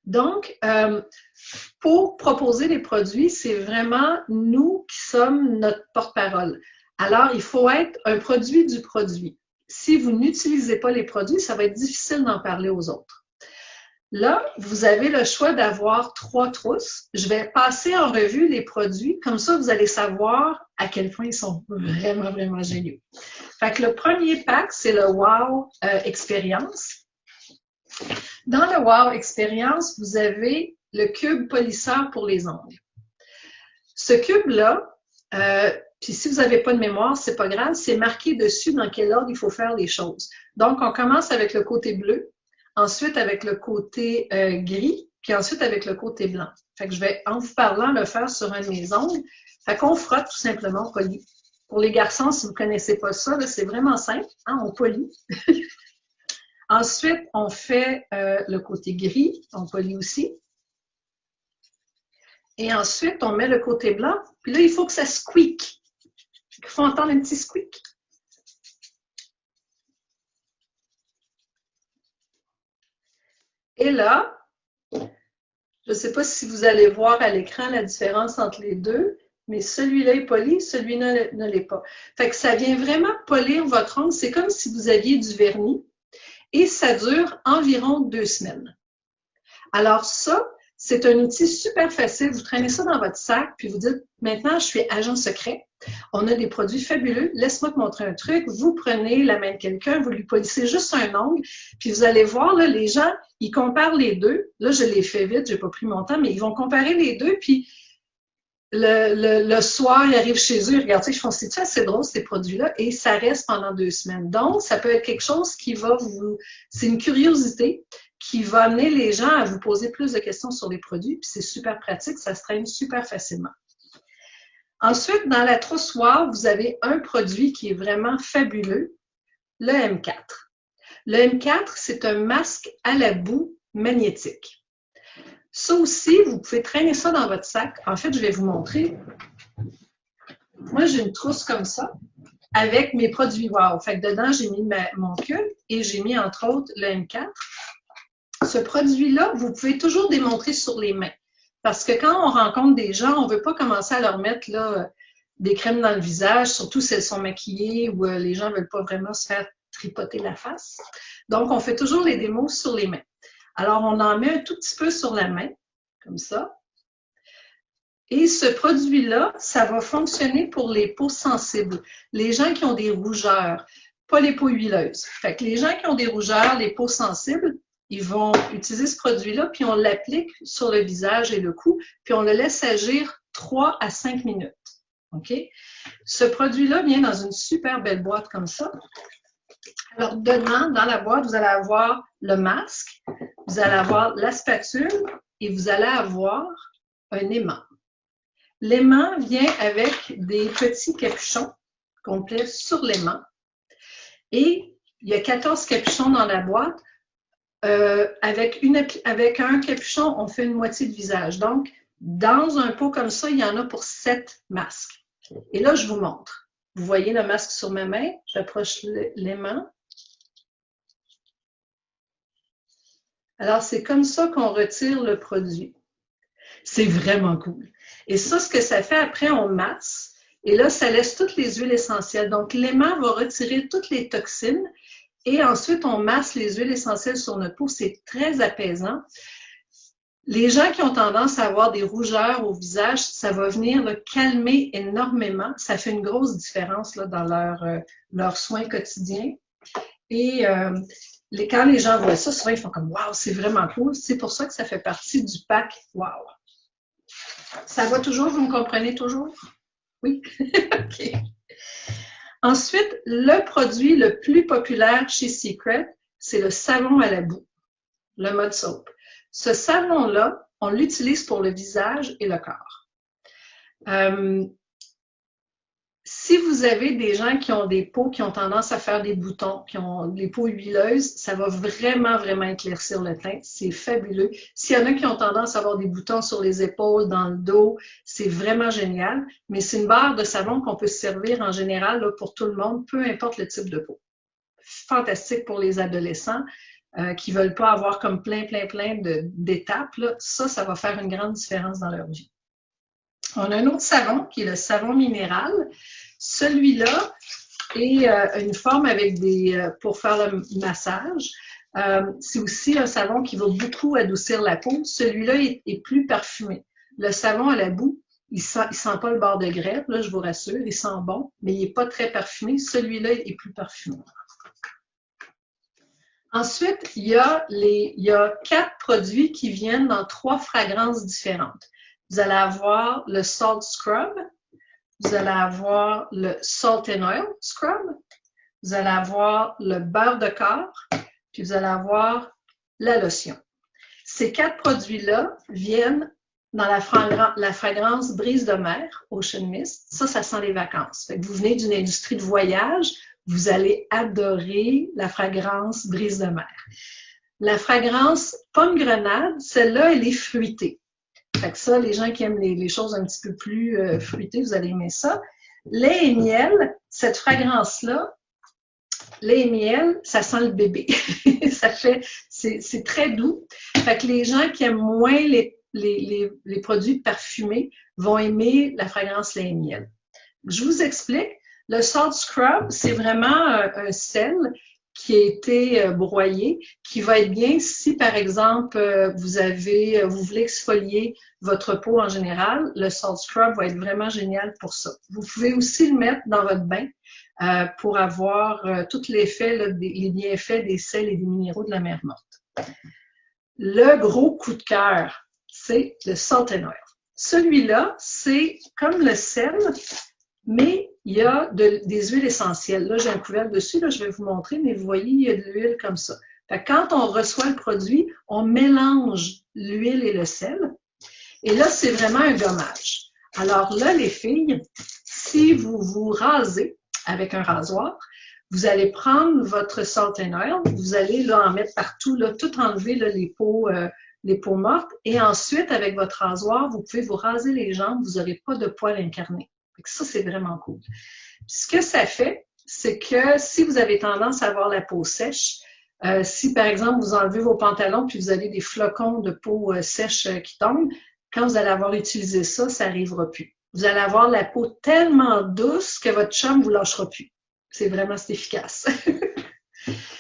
Donc, pour proposer les produits, c'est vraiment nous qui sommes notre porte-parole. Alors, il faut être un produit du produit. Si vous n'utilisez pas les produits, ça va être difficile d'en parler aux autres. Là, vous avez le choix d'avoir 3 trousses. Je vais passer en revue les produits. Comme ça, vous allez savoir à quel point ils sont vraiment, vraiment géniaux. Fait que le premier pack, c'est le Wow Expérience. Dans le Wow Expérience, vous avez le cube polisseur pour les ongles. Ce cube-là, puis si vous n'avez pas de mémoire, c'est pas grave, c'est marqué dessus dans quel ordre il faut faire les choses. Donc, on commence avec le côté bleu, ensuite avec le côté gris, puis ensuite avec le côté blanc. Fait que je vais, en vous parlant, le faire sur un de mes ongles. Fait qu'on frotte tout simplement, on polit. Pour les garçons, si vous ne connaissez pas ça, c'est vraiment simple, hein, on polit. Ensuite, on fait le côté gris, on polit aussi. Et ensuite, on met le côté blanc. Puis là, il faut que ça squeak. Il faut entendre un petit squeak. Et là, je ne sais pas si vous allez voir à l'écran la différence entre les deux, mais celui-là est poli, celui-là ne l'est pas. Fait que ça vient vraiment polir votre ongle. C'est comme si vous aviez du vernis et ça dure environ 2 semaines. Alors ça, c'est un outil super facile. Vous traînez ça dans votre sac, puis vous dites, maintenant, je suis agent secret. On a des produits fabuleux. Laisse-moi te montrer un truc. Vous prenez la main de quelqu'un, vous lui polissez juste un ongle, puis vous allez voir, là, les gens, ils comparent les deux. Là, je l'ai fait vite, j'ai pas pris mon temps, mais ils vont comparer les deux, puis le soir, ils arrivent chez eux, ils regardent, ils font, c'est-tu assez drôle, ces produits-là? Et ça reste pendant 2 semaines. Donc, ça peut être quelque chose qui va vous... C'est une curiosité qui va amener les gens à vous poser plus de questions sur les produits, puis c'est super pratique, ça se traîne super facilement. Ensuite, dans la trousse Wow, vous avez un produit qui est vraiment fabuleux, le M4. Le M4, c'est un masque à la boue magnétique. Ça aussi, vous pouvez traîner ça dans votre sac. En fait, je vais vous montrer. Moi, j'ai une trousse comme ça avec mes produits Wow. Fait que dedans, j'ai mis mon cube et j'ai mis, entre autres, le M4. Ce produit-là, vous pouvez toujours démontrer sur les mains. Parce que quand on rencontre des gens, on ne veut pas commencer à leur mettre là, des crèmes dans le visage, surtout si elles sont maquillées ou les gens ne veulent pas vraiment se faire tripoter la face. Donc, on fait toujours les démos sur les mains. Alors, on en met un tout petit peu sur la main, comme ça. Et ce produit-là, ça va fonctionner pour les peaux sensibles. Les gens qui ont des rougeurs, pas les peaux huileuses. Fait que les gens qui ont des rougeurs, les peaux sensibles, ils vont utiliser ce produit-là, puis on l'applique sur le visage et le cou, puis on le laisse agir 3 à 5 minutes. OK? Ce produit-là vient dans une super belle boîte comme ça. Alors, dedans, dans la boîte, vous allez avoir le masque, vous allez avoir la spatule et vous allez avoir un aimant. L'aimant vient avec des petits capuchons complets sur l'aimant. Et il y a 14 capuchons dans la boîte. Avec un capuchon, on fait une moitié de visage. Donc, dans un pot comme ça, il y en a pour 7 masques. Et là, je vous montre. Vous voyez le masque sur ma main. J'approche l'aimant. Alors, c'est comme ça qu'on retire le produit. C'est vraiment cool. Et ça, ce que ça fait, après, on masse. Et là, ça laisse toutes les huiles essentielles. Donc, l'aimant va retirer toutes les toxines. Et ensuite, on masse les huiles essentielles sur notre peau. C'est très apaisant. Les gens qui ont tendance à avoir des rougeurs au visage, ça va venir le calmer énormément. Ça fait une grosse différence là, dans leurs soins quotidiens. Et quand les gens voient ça, souvent ils font comme « Wow, c'est vraiment cool ». C'est pour ça que ça fait partie du pack « Wow ». Ça va toujours? Vous me comprenez toujours? Oui? OK. Ensuite, le produit le plus populaire chez Secret, c'est le savon à la boue, le Mud Soap. Ce savon-là, on l'utilise pour le visage et le corps. Si vous avez des gens qui ont des peaux qui ont tendance à faire des boutons, qui ont des peaux huileuses, ça va vraiment, vraiment éclaircir le teint. C'est fabuleux. S'il y en a qui ont tendance à avoir des boutons sur les épaules, dans le dos, c'est vraiment génial. Mais c'est une barre de savon qu'on peut se servir en général là, pour tout le monde, peu importe le type de peau. Fantastique pour les adolescents. qui veulent pas avoir comme plein d'étapes, ça va faire une grande différence dans leur vie. On a un autre savon qui est le savon minéral. Celui-là est une forme avec pour faire le massage. C'est aussi un savon qui va beaucoup adoucir la peau. Celui-là est plus parfumé. Le savon à la boue, il sent pas le beurre de grève, là, je vous rassure, il sent bon, mais il n'est pas très parfumé. Celui-là est plus parfumé. Ensuite, il y a 4 produits qui viennent dans 3 fragrances différentes. Vous allez avoir le Salt Scrub, vous allez avoir le Salt and Oil Scrub, vous allez avoir le beurre de corps, puis vous allez avoir la lotion. Ces 4 produits-là viennent dans la fragrance brise de mer, Ocean Mist. Ça sent les vacances. Fait que vous venez d'une industrie de voyage, vous allez adorer la fragrance brise de mer. La fragrance pomme grenade, celle-là, elle est fruitée. Fait que ça, les gens qui aiment les choses un petit peu plus fruitées, vous allez aimer ça. Lait et miel, cette fragrance-là, lait et miel, ça sent le bébé. C'est très doux. Fait que les gens qui aiment moins les produits parfumés vont aimer la fragrance lait et miel. Je vous explique. Le Salt Scrub, c'est vraiment un sel qui a été broyé, qui va être bien si, par exemple, vous voulez exfolier votre peau en général. Le Salt Scrub va être vraiment génial pour ça. Vous pouvez aussi le mettre dans votre bain pour avoir tout l'effet, les bienfaits des sels et des minéraux de la mer morte. Le gros coup de cœur, c'est le Salt and Oil. Celui-là, c'est comme le sel, mais il y a des huiles essentielles. Là, j'ai un couvercle dessus, là, je vais vous montrer, mais vous voyez, il y a de l'huile comme ça. Fait que quand on reçoit le produit, on mélange l'huile et le sel. Et là, c'est vraiment un gommage. Alors là, les filles, si vous vous rasez avec un rasoir, vous allez prendre votre Salt and Oil, vous allez là, en mettre partout, là, tout enlever là, les peaux mortes, et ensuite, avec votre rasoir, vous pouvez vous raser les jambes, vous n'aurez pas de poils incarnés. Ça, c'est vraiment cool. Ce que ça fait, c'est que si vous avez tendance à avoir la peau sèche, si par exemple vous enlevez vos pantalons puis vous avez des flocons de peau sèche qui tombent, quand vous allez avoir utilisé ça, ça n'arrivera plus. Vous allez avoir la peau tellement douce que votre chum ne vous lâchera plus. C'est vraiment efficace.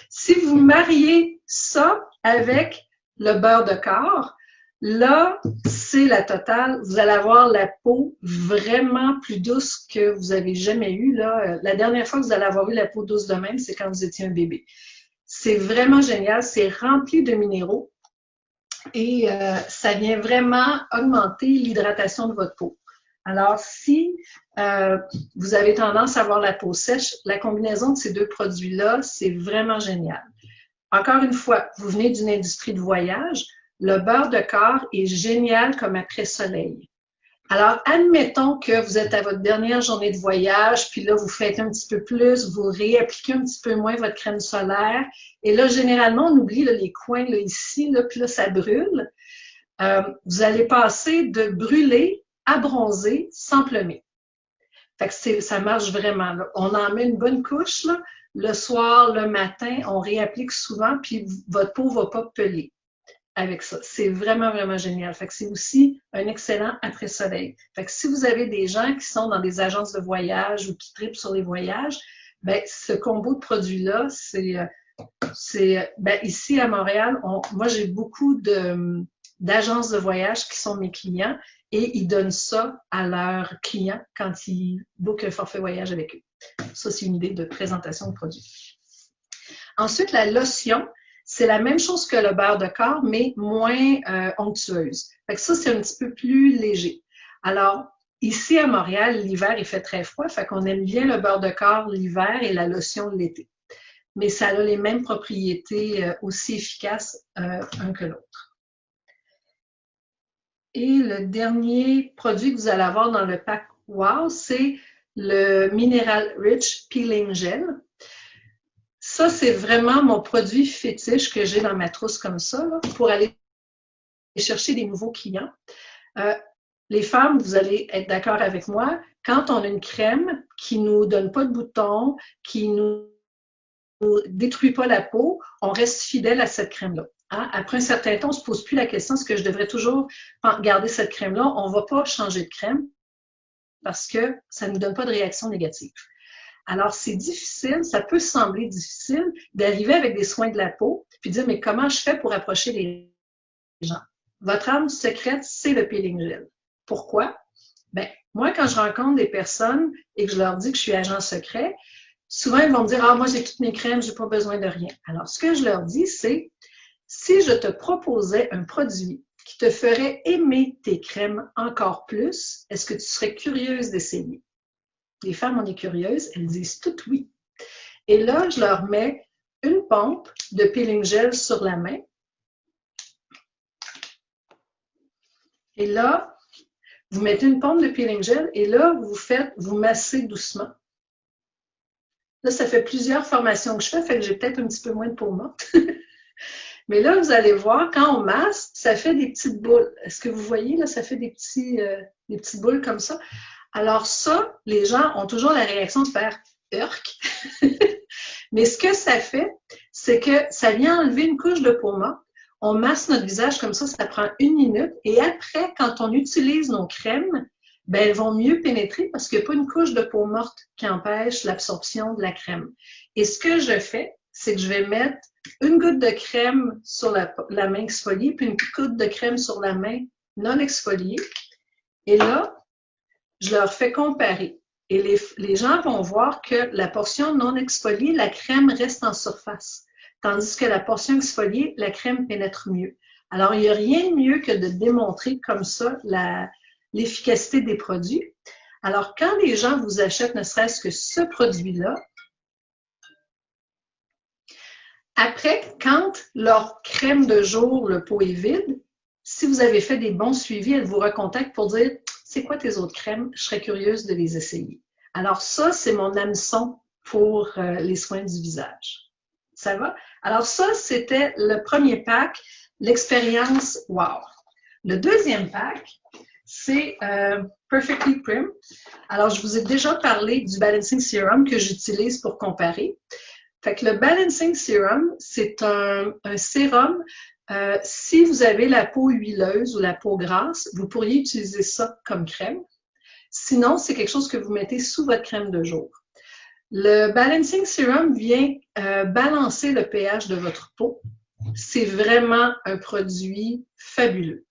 Si vous mariez ça avec le beurre de corps, là, c'est la totale. Vous allez avoir la peau vraiment plus douce que vous avez jamais eue. Là. La dernière fois que vous allez avoir eu la peau douce de même, c'est quand vous étiez un bébé. C'est vraiment génial. C'est rempli de minéraux et ça vient vraiment augmenter l'hydratation de votre peau. Alors, si vous avez tendance à avoir la peau sèche, la combinaison de ces 2 produits-là, c'est vraiment génial. Encore une fois, vous venez d'une industrie de voyage, le beurre de corps est génial comme après-soleil. Alors, admettons que vous êtes à votre dernière journée de voyage, puis là, vous faites un petit peu plus, vous réappliquez un petit peu moins votre crème solaire, et là, généralement, on oublie là, les coins là, ici, là, puis là, ça brûle. Vous allez passer de brûler à bronzer sans plumer. Fait que ça marche vraiment. Là. On en met une bonne couche, là, le soir, le matin, on réapplique souvent, puis votre peau ne va pas peler avec ça. C'est vraiment, vraiment génial. Fait que c'est aussi un excellent après-soleil. Fait que si vous avez des gens qui sont dans des agences de voyage ou qui tripent sur les voyages, ben ce combo de produits-là, ici à Montréal, moi j'ai beaucoup d'agences de voyage qui sont mes clients et ils donnent ça à leurs clients quand ils bookent un forfait voyage avec eux. Ça, c'est une idée de présentation de produits. Ensuite, la lotion, c'est la même chose que le beurre de corps, mais moins onctueuse. Fait que ça, c'est un petit peu plus léger. Alors, ici à Montréal, l'hiver, il fait très froid, fait qu'on aime bien le beurre de corps l'hiver et la lotion l'été. Mais ça a les mêmes propriétés aussi efficaces un que l'autre. Et le dernier produit que vous allez avoir dans le pack Wow, c'est le Mineral Rich Peeling Gel. Ça, c'est vraiment mon produit fétiche que j'ai dans ma trousse comme ça, là, pour aller chercher des nouveaux clients. Les femmes, vous allez être d'accord avec moi, quand on a une crème qui ne nous donne pas de boutons, qui nous détruit pas la peau, on reste fidèle à cette crème-là. Hein? Après un certain temps, on ne se pose plus la question, est-ce que je devrais toujours garder cette crème-là? On ne va pas changer de crème parce que ça ne nous donne pas de réaction négative. Alors, c'est difficile, ça peut sembler difficile d'arriver avec des soins de la peau puis de dire, mais comment je fais pour approcher les gens? Votre arme secrète, c'est le peeling gel. Pourquoi? Ben, moi, quand je rencontre des personnes et que je leur dis que je suis agent secret, souvent, ils vont me dire, ah, moi, j'ai toutes mes crèmes, j'ai pas besoin de rien. Alors, ce que je leur dis, c'est, si je te proposais un produit qui te ferait aimer tes crèmes encore plus, est-ce que tu serais curieuse d'essayer? Les femmes, on est curieuses, elles disent toutes oui. Et là, je leur mets une pompe de peeling gel sur la main. Et là, vous mettez une pompe de peeling gel et là, vous massez doucement. Là, ça fait plusieurs formations que je fais, fait que j'ai peut-être un petit peu moins de peau morte. Mais là, vous allez voir, quand on masse, ça fait des petites boules. Est-ce que vous voyez, là, ça fait des petites boules comme ça. Alors ça, les gens ont toujours la réaction de faire « Urk ». Mais ce que ça fait, c'est que ça vient enlever une couche de peau morte. On masse notre visage comme ça prend 1 minute. Et après, quand on utilise nos crèmes, ben, elles vont mieux pénétrer parce qu'il n'y a pas une couche de peau morte qui empêche l'absorption de la crème. Et ce que je fais, c'est que je vais mettre une goutte de crème sur la main exfoliée, puis une goutte de crème sur la main non exfoliée. Et là, je leur fais comparer. Et les gens vont voir que la portion non exfoliée, la crème reste en surface. Tandis que la portion exfoliée, la crème pénètre mieux. Alors, il n'y a rien de mieux que de démontrer comme ça l'efficacité des produits. Alors, quand les gens vous achètent ne serait-ce que ce produit-là, après, quand leur crème de jour, le pot est vide, si vous avez fait des bons suivis, elle vous recontacte pour dire « C'est quoi tes autres crèmes? Je serais curieuse de les essayer. » Alors ça, c'est mon hameçon pour les soins du visage. Ça va? Alors ça, c'était le premier pack, l'expérience wow. Le deuxième pack, c'est Perfectly Prim. Alors, je vous ai déjà parlé du Balancing Serum que j'utilise pour comparer. Fait que le Balancing Serum, c'est un sérum. Si vous avez la peau huileuse ou la peau grasse, vous pourriez utiliser ça comme crème. Sinon, c'est quelque chose que vous mettez sous votre crème de jour. Le Balancing Serum vient balancer le pH de votre peau. C'est vraiment un produit fabuleux.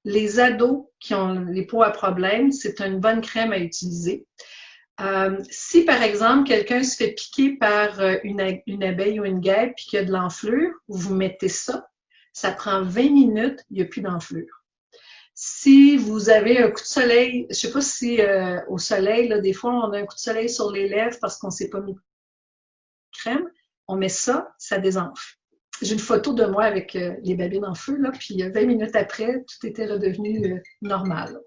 Les ados qui ont les peaux à problème, c'est une bonne crème à utiliser. Si, par exemple, quelqu'un se fait piquer par une abeille ou une guêpe et qu'il y a de l'enflure, vous mettez ça. Ça prend 20 minutes, il n'y a plus d'enflure. Si vous avez un coup de soleil, je ne sais pas si au soleil, là, des fois, on a un coup de soleil sur les lèvres parce qu'on ne s'est pas mis de crème, on met ça, ça désenfle. J'ai une photo de moi avec les babines en feu, là, puis 20 minutes après, tout était redevenu normal.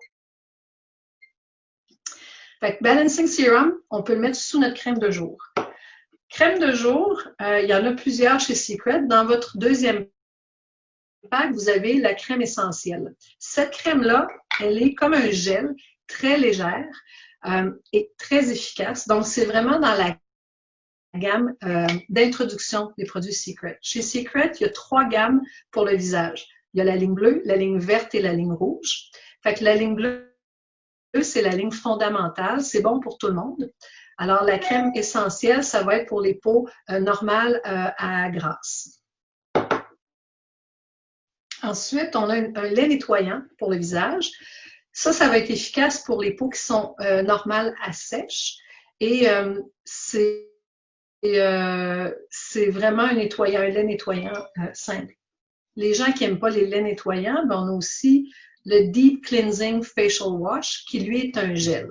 Fait que Balancing Serum, on peut le mettre sous notre crème de jour. Crème de jour, il y en a plusieurs chez Secret. Dans votre deuxième pack, vous avez la crème essentielle. Cette crème-là, elle est comme un gel, très légère et très efficace. Donc, c'est vraiment dans la gamme d'introduction des produits Secret. Chez Secret, il y a 3 gammes pour le visage. Il y a la ligne bleue, la ligne verte et la ligne rouge. Fait que la ligne bleue, c'est la ligne fondamentale. C'est bon pour tout le monde. Alors, la crème essentielle, ça va être pour les peaux normales à grasse. Ensuite, on a un lait nettoyant pour le visage. Ça va être efficace pour les peaux qui sont normales à sèche. Et c'est vraiment un lait nettoyant simple. Les gens qui n'aiment pas les laits nettoyants, ben on a aussi le Deep Cleansing Facial Wash, qui lui est un gel.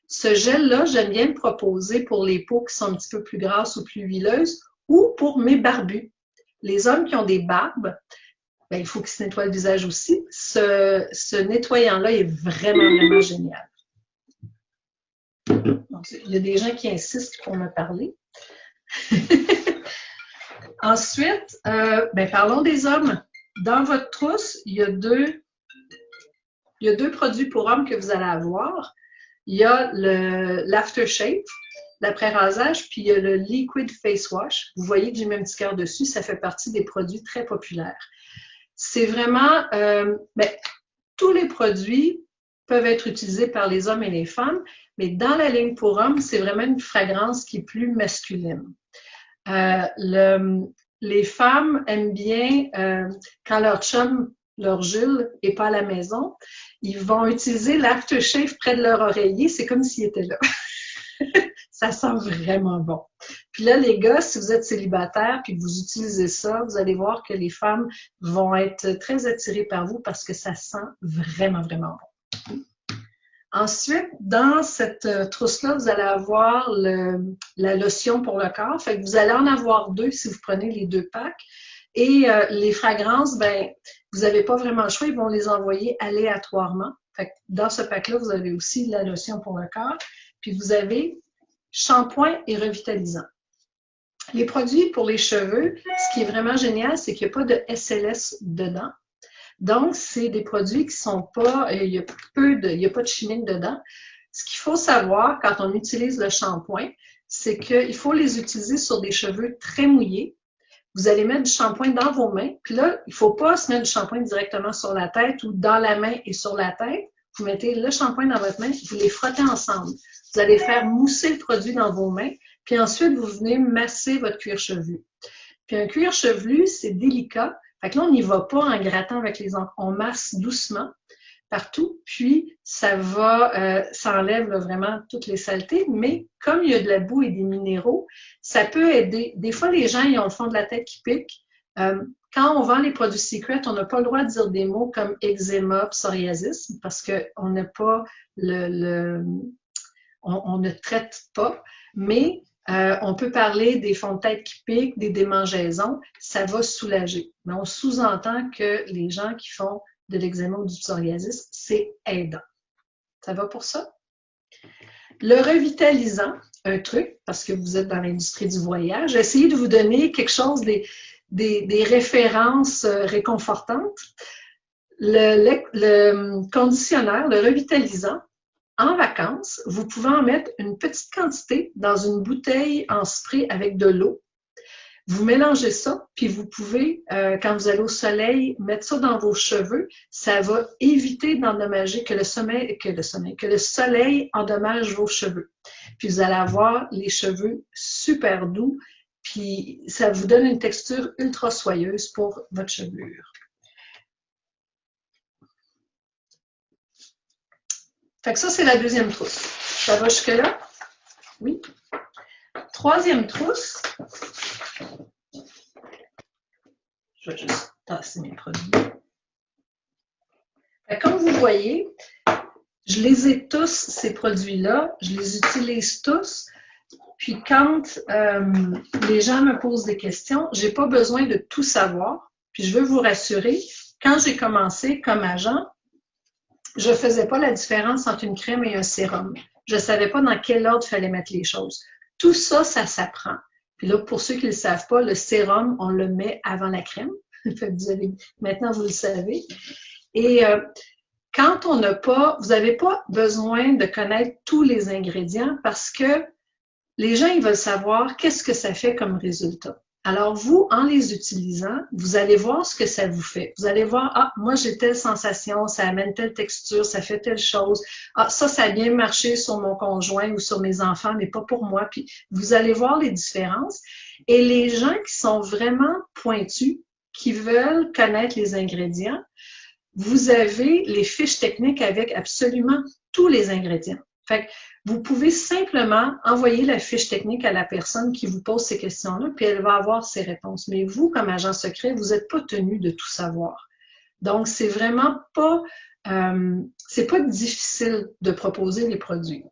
Ce gel-là, j'aime bien le proposer pour les peaux qui sont un petit peu plus grasses ou plus huileuses, ou pour mes barbus. Les hommes qui ont des barbes, ben, il faut qu'ils se nettoient le visage aussi. Ce nettoyant-là est vraiment, vraiment génial. Donc, il y a des gens qui insistent pour me parler. Ensuite, ben, parlons des hommes. Dans votre trousse, il y a deux produits pour hommes que vous allez avoir. Il y a l'Aftershave. l'après-rasage, puis il y a le Liquid Face Wash. Vous voyez que j'ai mis un petit cœur dessus, ça fait partie des produits très populaires. C'est vraiment, tous les produits peuvent être utilisés par les hommes et les femmes, mais dans la ligne pour hommes, c'est vraiment une fragrance qui est plus masculine. Les femmes aiment bien, quand leur chum, leur Jules, n'est pas à la maison, ils vont utiliser l'aftershave près de leur oreiller, c'est comme s'il était là. Ça sent vraiment bon. Puis là, les gars, si vous êtes célibataire puis que vous utilisez ça, vous allez voir que les femmes vont être très attirées par vous parce que ça sent vraiment, vraiment bon. Ensuite, dans cette trousse-là, vous allez avoir la lotion pour le corps. Fait que vous allez en avoir 2 si vous prenez les 2 packs. Et les fragrances, ben, vous n'avez pas vraiment le choix, ils vont les envoyer aléatoirement. Fait que dans ce pack-là, vous avez aussi la lotion pour le corps. Puis vous avez shampoing et revitalisant. Les produits pour les cheveux, ce qui est vraiment génial, c'est qu'il n'y a pas de SLS dedans. Donc, c'est des produits qui sont pas, il y a pas de chimique dedans. Ce qu'il faut savoir quand on utilise le shampoing, c'est qu'il faut les utiliser sur des cheveux très mouillés. Vous allez mettre du shampoing dans vos mains, puis là, il ne faut pas se mettre du shampoing directement sur la tête ou dans la main et sur la tête. Vous mettez le shampoing dans votre main, vous les frottez ensemble. Vous allez faire mousser le produit dans vos mains, puis ensuite, vous venez masser votre cuir chevelu. Puis un cuir chevelu, c'est délicat. Fait que là, on n'y va pas en grattant avec les ongles. On masse doucement partout, puis ça enlève là, vraiment toutes les saletés. Mais comme il y a de la boue et des minéraux, ça peut aider. Des fois, les gens, ils ont le fond de la tête qui pique. Quand on vend les produits Secret, on n'a pas le droit de dire des mots comme eczéma, psoriasis, parce qu'on n'a pas on ne traite pas. Mais on peut parler des fonds de tête qui piquent, des démangeaisons, ça va soulager. Mais on sous-entend que les gens qui font de l'eczéma ou du psoriasis, c'est aidant. Ça va pour ça? Le revitalisant, un truc, parce que vous êtes dans l'industrie du voyage, essayez de vous donner quelque chose, des références réconfortantes. Le conditionneur, le revitalisant, en vacances, vous pouvez en mettre une petite quantité dans une bouteille en spray avec de l'eau. Vous mélangez ça, puis vous pouvez, quand vous allez au soleil, mettre ça dans vos cheveux. Ça va éviter d'endommager que le soleil endommage vos cheveux. Puis vous allez avoir les cheveux super doux, puis ça vous donne une texture ultra soyeuse pour votre chevelure. Fait que ça, c'est la deuxième trousse. Ça va jusque-là? Oui. Troisième trousse. Je vais juste tasser mes produits. Fait que comme vous voyez, je les ai tous, ces produits-là. Je les utilise tous. Puis quand les gens me posent des questions, j'ai pas besoin de tout savoir. Puis je veux vous rassurer, quand j'ai commencé comme agent, je ne faisais pas la différence entre une crème et un sérum. Je ne savais pas dans quel ordre il fallait mettre les choses. Tout ça, ça s'apprend. Puis là, pour ceux qui ne le savent pas, le sérum, on le met avant la crème. Maintenant, vous le savez. Et quand on n'a pas, vous n'avez pas besoin de connaître tous les ingrédients parce que les gens, ils veulent savoir qu'est-ce que ça fait comme résultat. Alors, vous, en les utilisant, vous allez voir ce que ça vous fait. Vous allez voir, ah, moi, j'ai telle sensation, ça amène telle texture, ça fait telle chose. Ah, ça a bien marché sur mon conjoint ou sur mes enfants, mais pas pour moi. Puis, vous allez voir les différences. Et les gens qui sont vraiment pointus, qui veulent connaître les ingrédients, vous avez les fiches techniques avec absolument tous les ingrédients. Fait que vous pouvez simplement envoyer la fiche technique à la personne qui vous pose ces questions-là, puis elle va avoir ses réponses. Mais vous, comme agent secret, vous n'êtes pas tenu de tout savoir. Donc, c'est vraiment pas, c'est pas difficile de proposer les produits.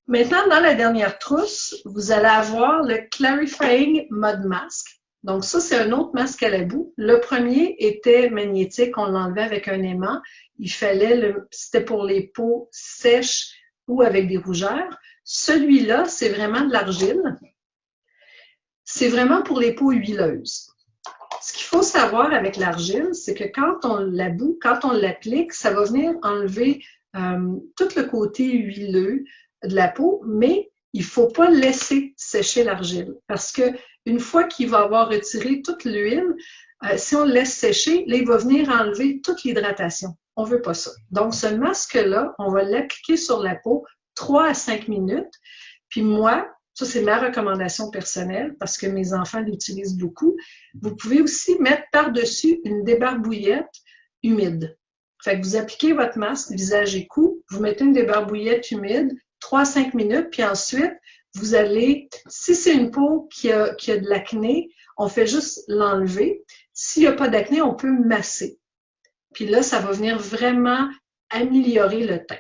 Maintenant, dans la dernière trousse, vous allez avoir le Clarifying Mud Mask. Donc, ça, c'est un autre masque à la boue. Le premier était magnétique, on l'enlevait avec un aimant. Il fallait, c'était pour les peaux sèches ou avec des rougeurs. Celui-là, c'est vraiment de l'argile. C'est vraiment pour les peaux huileuses. Ce qu'il faut savoir avec l'argile, c'est que quand on la boue, quand on l'applique, ça va venir enlever tout le côté huileux de la peau, mais il ne faut pas laisser sécher l'argile parce que une fois qu'il va avoir retiré toute l'huile, si on le laisse sécher, là, il va venir enlever toute l'hydratation. On ne veut pas ça. Donc, ce masque-là, on va l'appliquer sur la peau 3 à 5 minutes. Puis moi, ça, c'est ma recommandation personnelle parce que mes enfants l'utilisent beaucoup. Vous pouvez aussi mettre par-dessus une débarbouillette humide. Fait que vous appliquez votre masque, visage et cou, vous mettez une débarbouillette humide, 3 à 5 minutes, puis ensuite, vous allez, si c'est une peau qui a de l'acné, on fait juste l'enlever. S'il n'y a pas d'acné, on peut masser. Puis là, ça va venir vraiment améliorer le teint.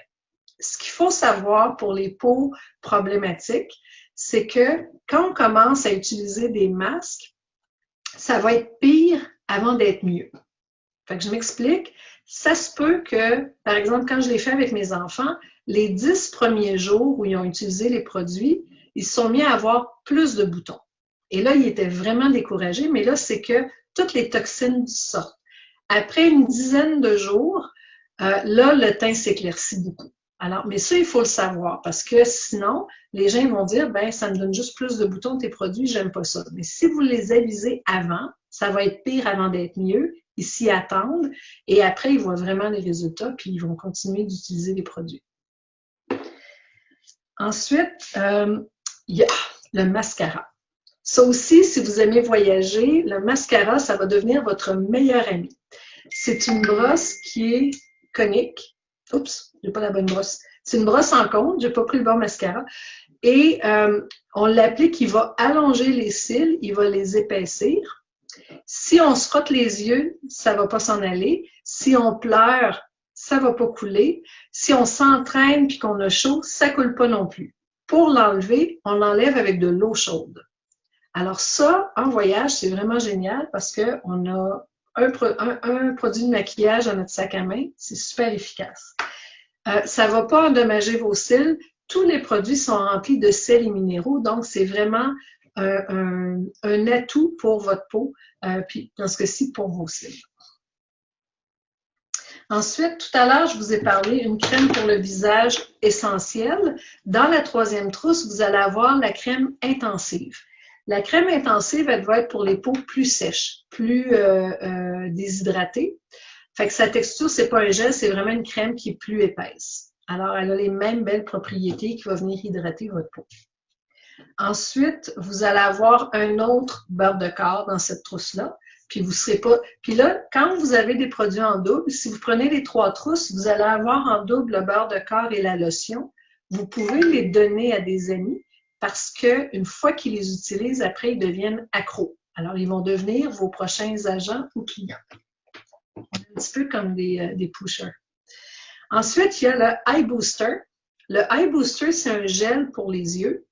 Ce qu'il faut savoir pour les peaux problématiques, c'est que quand on commence à utiliser des masques, ça va être pire avant d'être mieux. Fait que je m'explique. Ça se peut que, par exemple, quand je l'ai fait avec mes enfants, les 10 premiers jours où ils ont utilisé les produits, ils se sont mis à avoir plus de boutons. Et là, ils étaient vraiment découragés, mais là, c'est que toutes les toxines sortent. Après une dizaine de jours, là, le teint s'éclaircit beaucoup. Alors, mais ça, il faut le savoir parce que sinon, les gens vont dire, ben, ça me donne juste plus de boutons tes produits, j'aime pas ça. Mais si vous les avisez avant, ça va être pire avant d'être mieux. Ils s'y attendent et après, ils voient vraiment les résultats puis ils vont continuer d'utiliser les produits. Ensuite, il y a le mascara. Ça aussi, si vous aimez voyager, le mascara, ça va devenir votre meilleur ami. C'est une brosse qui est conique. Oups, j'ai pas la bonne brosse. C'est une brosse en cône, j'ai pas pris le bon mascara. Et on l'applique, il va allonger les cils, il va les épaissir. Si on se frotte les yeux, ça va pas s'en aller. Si on pleure, ça va pas couler. Si on s'entraîne puis qu'on a chaud, ça coule pas non plus. Pour l'enlever, on l'enlève avec de l'eau chaude. Alors ça, en voyage, c'est vraiment génial parce qu'on a un produit de maquillage dans notre sac à main. C'est super efficace. Ça ne va pas endommager vos cils. Tous les produits sont remplis de sels et minéraux, donc c'est vraiment un atout pour votre peau, puis dans ce cas-ci, pour vos cils. Ensuite, tout à l'heure, je vous ai parlé d'une crème pour le visage essentielle. Dans la troisième trousse, vous allez avoir la crème intensive. La crème intensive, elle va être pour les peaux plus sèches, plus déshydratées. Fait que sa texture, c'est pas un gel, c'est vraiment une crème qui est plus épaisse. Alors, elle a les mêmes belles propriétés qui vont venir hydrater votre peau. Ensuite, vous allez avoir un autre beurre de corps dans cette trousse-là. Puis vous serez pas. Puis là, quand vous avez des produits en double, si vous prenez les 3 trousses, vous allez avoir en double le beurre de corps et la lotion. Vous pouvez les donner à des amis parce qu'une fois qu'ils les utilisent, après, ils deviennent accros. Alors, ils vont devenir vos prochains agents ou clients. Un petit peu comme des pushers. Ensuite, il y a le Eye Booster. Le Eye Booster, c'est un gel pour les yeux.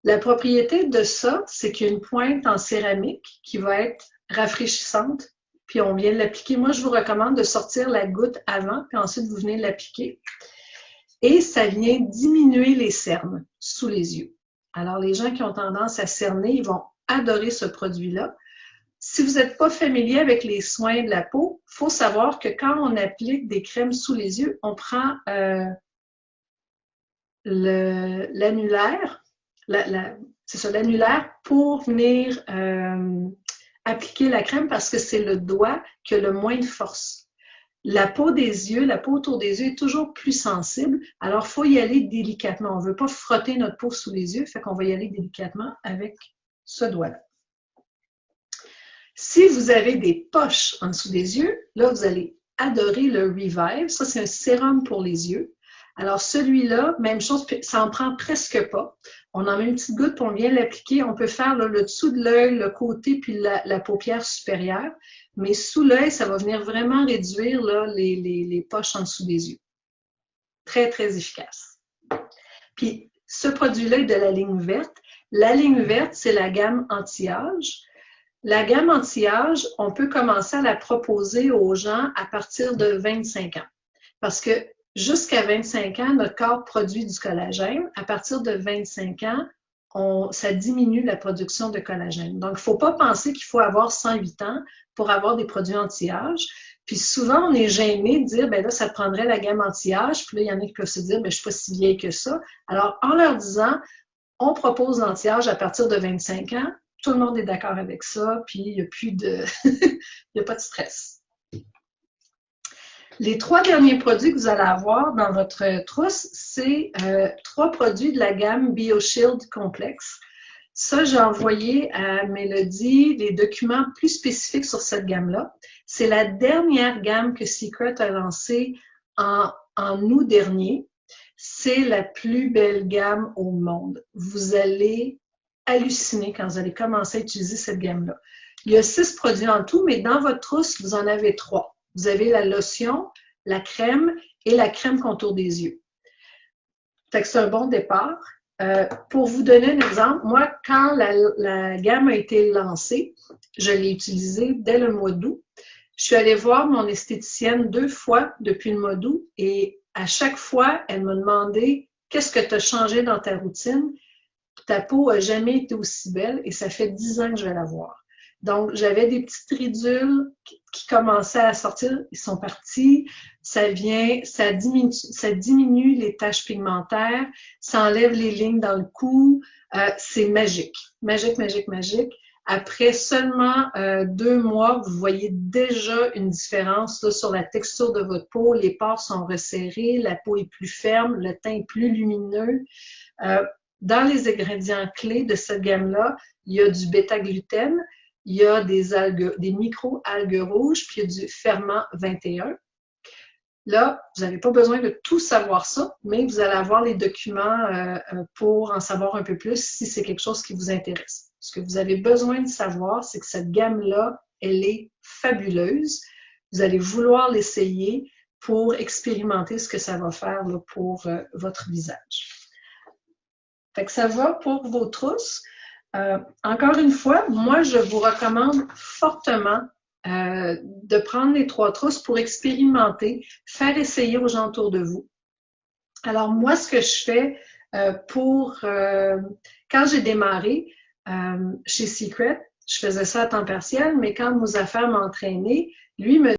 La propriété de ça, c'est qu'il y a une pointe en céramique qui va être rafraîchissante, puis on vient l'appliquer. Moi, je vous recommande de sortir la goutte avant, puis ensuite, vous venez l'appliquer. Et ça vient diminuer les cernes sous les yeux. Alors, les gens qui ont tendance à cerner, ils vont adorer ce produit-là. Si vous n'êtes pas familier avec les soins de la peau, il faut savoir que quand on applique des crèmes sous les yeux, on prend l'annulaire, c'est ça, l'annulaire pour venir appliquer la crème parce que c'est le doigt qui a le moins de force. La peau des yeux, la peau autour des yeux est toujours plus sensible, alors il faut y aller délicatement. On ne veut pas frotter notre peau sous les yeux, fait qu'on va y aller délicatement avec ce doigt-là. Si vous avez des poches en dessous des yeux, là, vous allez adorer le Revive. Ça, c'est un sérum pour les yeux. Alors, celui-là, même chose, ça en prend presque pas. On en met une petite goutte, puis on vient l'appliquer. On peut faire là, le dessous de l'œil, le côté, puis la paupière supérieure. Mais sous l'œil, ça va venir vraiment réduire là, les poches en dessous des yeux. Très, très efficace. Puis, ce produit-là est de la ligne verte. La ligne verte, c'est la gamme anti-âge. La gamme anti-âge, on peut commencer à la proposer aux gens à partir de 25 ans. Parce que jusqu'à 25 ans, notre corps produit du collagène. À partir de 25 ans, ça diminue la production de collagène. Donc, il ne faut pas penser qu'il faut avoir 108 ans pour avoir des produits anti-âge. Puis souvent, on est gêné de dire, ben là, ça prendrait la gamme anti-âge. Puis là, il y en a qui peuvent se dire, ben je ne suis pas si vieille que ça. Alors, en leur disant, On propose l'anti-âge à partir de 25 ans. Tout le monde est d'accord avec ça, puis il n'y a plus de... il n'y a pas de stress. Les 3 derniers produits que vous allez avoir dans votre trousse, c'est 3 produits de la gamme BioShield Complex. Ça, j'ai envoyé à Mélodie les documents plus spécifiques sur cette gamme-là. C'est la dernière gamme que Secret a lancée en août dernier. C'est la plus belle gamme au monde. Vous allez halluciner quand vous allez commencer à utiliser cette gamme-là. Il y a 6 produits en tout, mais dans votre trousse, vous en avez 3. Vous avez la lotion, la crème et la crème contour des yeux. Fait que c'est un bon départ. Pour vous donner un exemple, moi, quand la gamme a été lancée, je l'ai utilisée dès le mois d'août. Je suis allée voir mon esthéticienne 2 fois depuis le mois d'août et à chaque fois, elle m'a demandé « Qu'est-ce que tu as changé dans ta routine? Ta peau n'a jamais été aussi belle et ça fait 10 ans que je vais la voir. » Donc, j'avais des petites ridules qui commençaient à sortir, ils sont partis. Ça diminue les taches pigmentaires, ça enlève les lignes dans le cou. C'est magique, magique, magique, magique. Après seulement 2 mois, vous voyez déjà une différence là, sur la texture de votre peau. Les pores sont resserrés, la peau est plus ferme, le teint est plus lumineux. Dans les ingrédients clés de cette gamme-là, il y a du bêta-gluten, il y a des micro-algues rouges, puis il y a du ferment 21. Là, vous n'avez pas besoin de tout savoir ça, mais vous allez avoir les documents pour en savoir un peu plus si c'est quelque chose qui vous intéresse. Ce que vous avez besoin de savoir, c'est que cette gamme-là, elle est fabuleuse. Vous allez vouloir l'essayer pour expérimenter ce que ça va faire là, pour votre visage. Fait que ça va pour vos trousses. Encore une fois, moi, je vous recommande fortement de prendre les 3 trousses pour expérimenter, faire essayer aux gens autour de vous. Alors, moi, ce que je fais quand j'ai démarré chez Secret, je faisais ça à temps partiel, mais quand Mouzaffer m'a entraîné, lui me